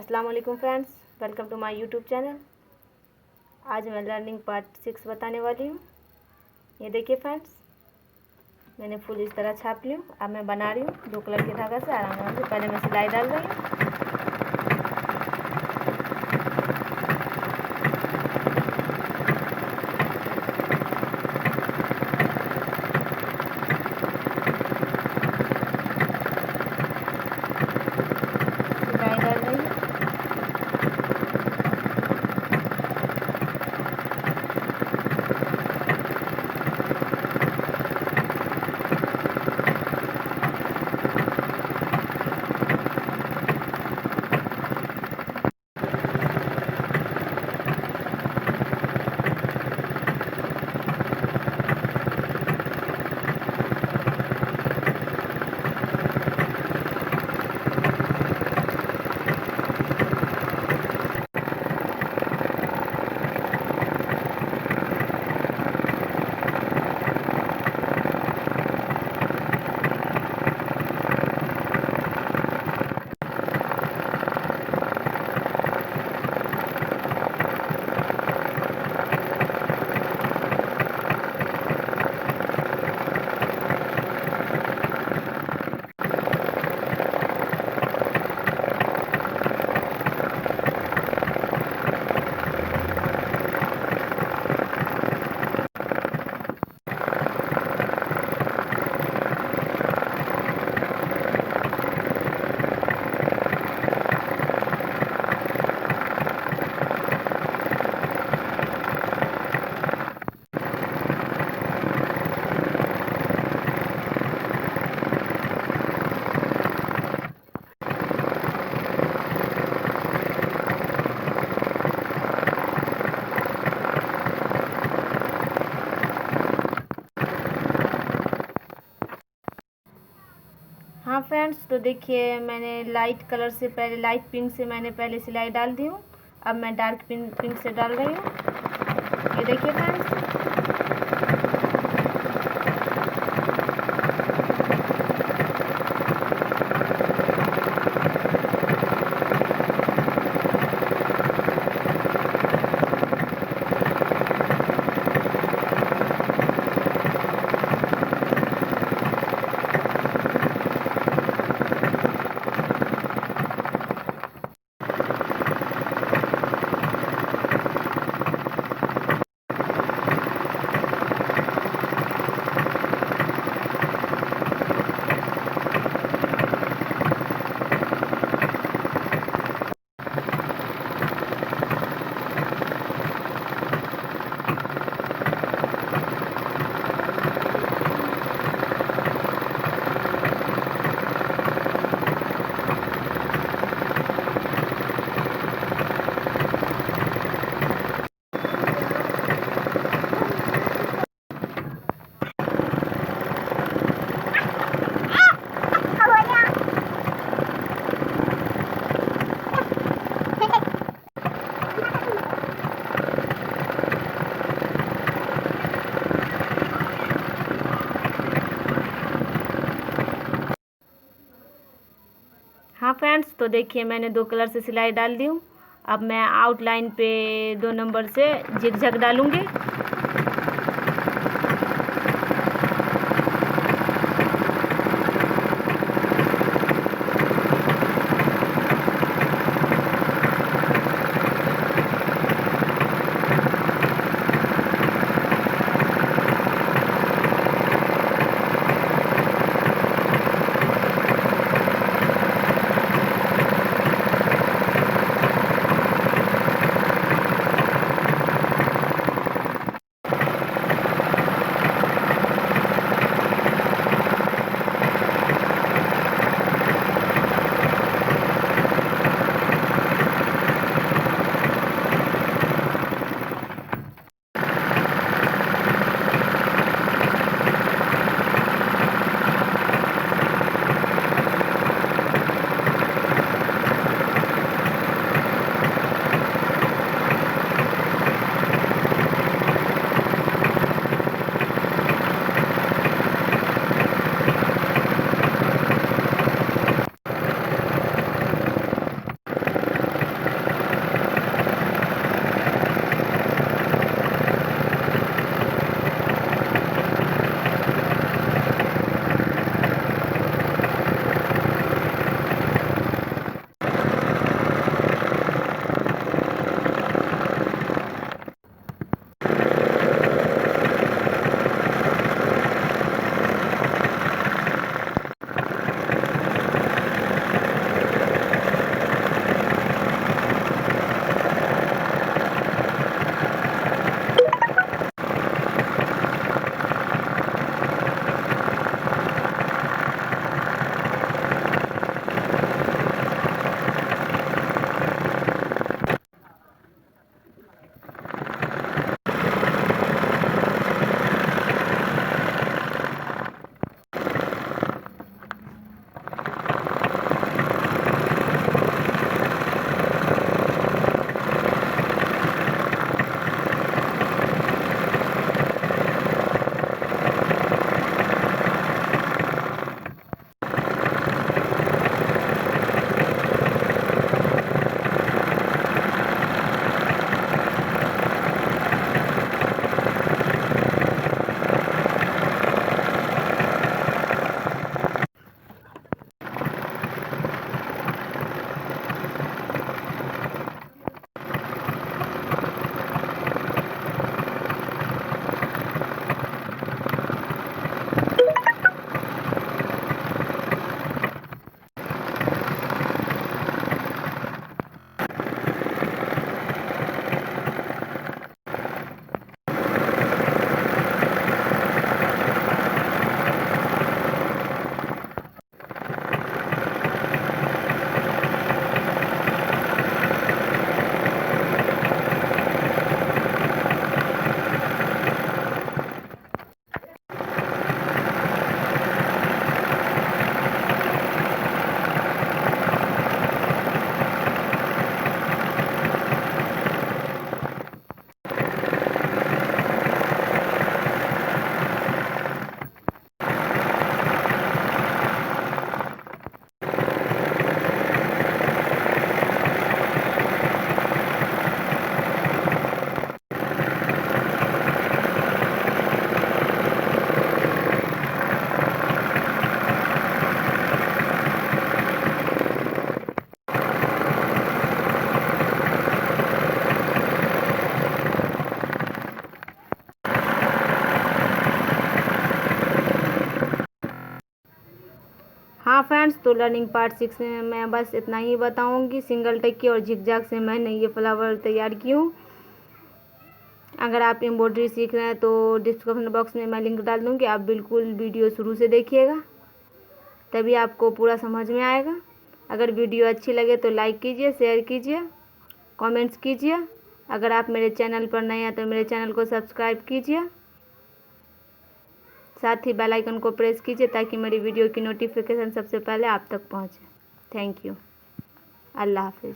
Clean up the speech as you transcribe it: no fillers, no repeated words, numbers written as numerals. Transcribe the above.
अस्सलाम वालेकुम friends, welcome to my YouTube channel. आज मैं लर्निंग पार्ट 6 बताने वाली हूँ। ये देखिए फ्रेंड्स, मैंने फुल इस तरह छाप ली हूँ। अब मैं बना रही हूँ 2 कलर के धागा से आराम से। पहले मैं सिलाई डाल रही हूँ। हाँ फ्रेंड्स, तो देखिए मैंने लाइट कलर से पहले लाइट पिंक से मैंने पहले सिलाई डाल दी हूँ। अब मैं डार्क पिंक से डाल रही हूँ। ये देखिए फ्रेंड्स, हाँ फ्रेंड्स, तो देखिए मैंने 2 कलर से सिलाई डाल दी हूँ। अब मैं आउटलाइन पे 2 नंबर से जिगजैग डालूँगी। हाँ फ्रेंड्स, तो लर्निंग पार्ट 6 में मैं बस इतना ही बताऊंगी। सिंगल टेक्की और झिकझैक से मैंने ये फ्लावर तैयार की हूँ। अगर आप एम्ब्रॉयडरी सीख रहे हैं तो डिस्क्रिप्शन बॉक्स में मैं लिंक डाल दूँगी, आप बिल्कुल वीडियो शुरू से देखिएगा, तभी आपको पूरा समझ में आएगा। अगर वीडियो अच्छी लगे तो लाइक कीजिए, शेयर कीजिए, कमेंट्स कीजिए। अगर आप मेरे चैनल पर नए हैं तो मेरे चैनल को सब्सक्राइब कीजिए, साथ ही बेल आइकन को प्रेस कीजिए ताकि मेरी वीडियो की नोटिफिकेशन सबसे पहले आप तक पहुंचे। Thank you. अल्लाह हाफिज़।